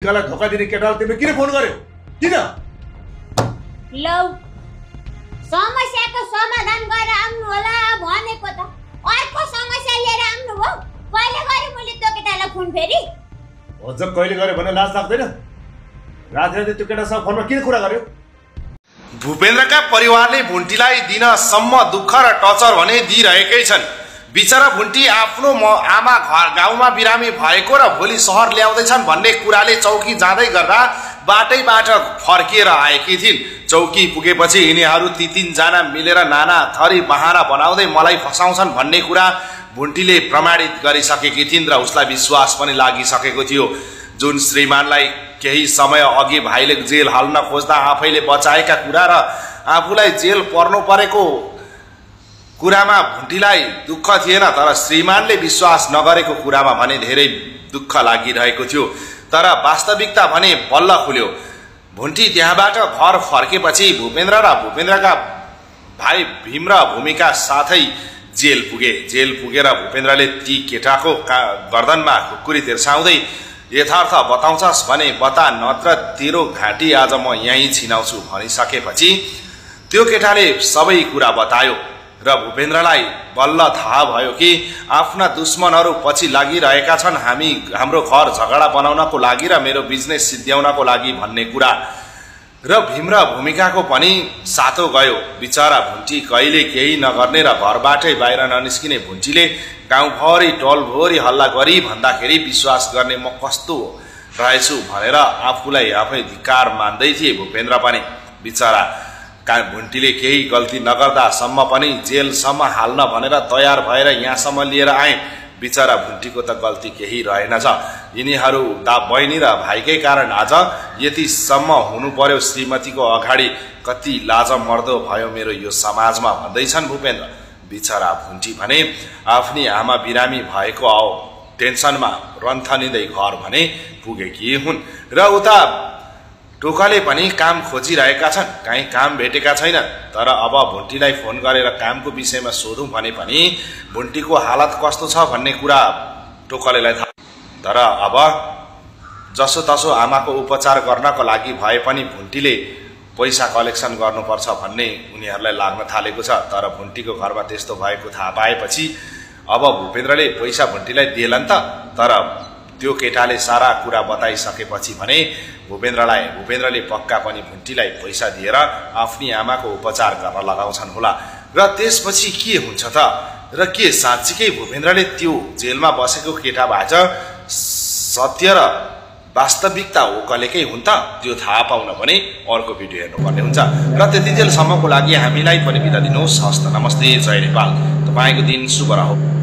कालाई धोका दिने केटालाई तिमीले किन फोन गर्यो? किन? लौ समस्याको समाधान गरेर आउनु होला भनेको त अर्को समस्या लिएर आउनु भो। कहिले गरे मैले त्यो केटालाई फोन फेरि? अझ कहिले गरे भने लाज लाग्दैन? रातराति त्यो केटासँग फोनमा किन कुरा गर्यो? भूपेन्द्रका परिवारले भुन्टीलाई दिनसम्म दुःख र टर्चर भने दिइरहेकै छन्। बिचरा भुन्टी आफ्नो आमा घर गाउँमा बिरामी भएको र भोलि सहर ल्याउँदैछन् भन्ने कुराले चौकी जाँदै गर्दा बाटैबाट फर्किएर आएकी थिइन्। चौकी पुगेपछि यिनीहरू तीनजना मिलेर नाना थरी बहाना बनाउँदै मलाई फसाउँछन् भन्ने कुरा भुन्टीले प्रमाणित गरिसकेकी थिइन् र उसलाई विश्वास पनि लागिसकेको थियो। जुन श्रीमानलाई केही समय अघि भाइले जेल हाल्न खोज्दा आफैले बचाएका कुरा र आफूलाई जेल पर्नु परेको कुरामा भुन्टीलाई दुःख थिएन, तर श्रीमानले विश्वास नगरेको कुरामा भने धेरै दुःख लागिरहेको थियो। तर वास्तविकता भने बल्ल खुल्यो। भुन्टी त्यहाँबाट घर फर्केपछि भूपेन्द्र र भूपेन्द्रका भाइ भीम र भूमिका साथै जेल पुगे। जेल पुगेर भूपेन्द्रले ती केटाको गर्दनमा खुकुरी तिर्साउँदै यथार्थ बताउँछस् भने बता, नत्र तेरो घाँटी आज म यहीँ छिनाउँछु भनिसकेपछि त्यो केटाले सबै कुरा बतायो र भूपेन्द्रलाई बल्ल थाहा भयो कि आफ्ना दुश्मनहरू पछि लागिरहेका छन् हाम्रो घर झगडा बनाउनको लागि र मेरो बिजनेस सिद्ध्याउनको लागि भन्ने कुरा। र भीम र भूमिकाको पनि सातो गयो। बिचरा भुन्टी कहिले केही नगर्ने र घरबाटै बाहिर ननिस्किने भुन्टीले गाउँभरि टोलभरि हल्ला गरी भन्दाखेरि विश्वास गर्ने म कस्तो रहेछु भनेर आफूलाई आफै धिक्कार मान्दै थिए भूपेन्द्र पनि। बिचरा भुन्टीले केही गल्ती नगर्दासम्म पनि जेलसम्म हाल्न भनेर तयार भएर यहाँसम्म लिएर आए। बिचरा भुन्टीको त गल्ती केही रहेनछ। यिनीहरू बहिनी र भाइकै कारण आज यतिसम्म हुनु पर्यो। श्रीमतीको अगाडि कति लाज मर्दो भयो मेरो यो समाजमा भन्दैछन् भूपेन्द्र। बिचरा भुन्टी भने आफ्नी आमा बिरामी भएको टेन्सनमा रन्थनिँदै घर भने पुगेकी हुन् र उता टोकाले पनि काम खोजिरहेका छन्। कहीँ काम भेटेका छैनन्। तर अब भुन्टीलाई फोन गरेर कामको विषयमा सोधौँ भने पनि भुन्टीको हालत कस्तो छ भन्ने कुरा टोकालेलाई थाहा। तर अब जसो तसो आमाको उपचार गर्नको लागि भए पनि भुन्टीले पैसा कलेक्सन गर्नुपर्छ भन्ने उनीहरूलाई लाग्न थालेको छ। तर भुन्टीको घरमा त्यस्तो भएको थाहा पाएपछि अब भूपेन्द्रले पैसा भुन्टीलाई दिएला नि त। तर त्यो केटाले सारा कुरा बताइसकेपछि भने भूपेन्द्रले पक्का पनि भुन्टीलाई पैसा दिएर आफ्नी आमाको उपचार गर्न लगाउँछन् होला। र त्यसपछि के हुन्छ त? र के साँच्चीकै भूपेन्द्रले त्यो जेलमा बसेको केटाबाट सत्य र वास्तविकता ओकलेकै हुन् त? त्यो थाहा पाउन भने अर्को भिडियो हेर्नुपर्ने हुन्छ। र त्यतिजेलसम्मको लागि हामीलाई पनि बिदा दिनुहोस्। हस्त नमस्ते, जय नेपाल। तपाईँको दिन शुभ रहोस्।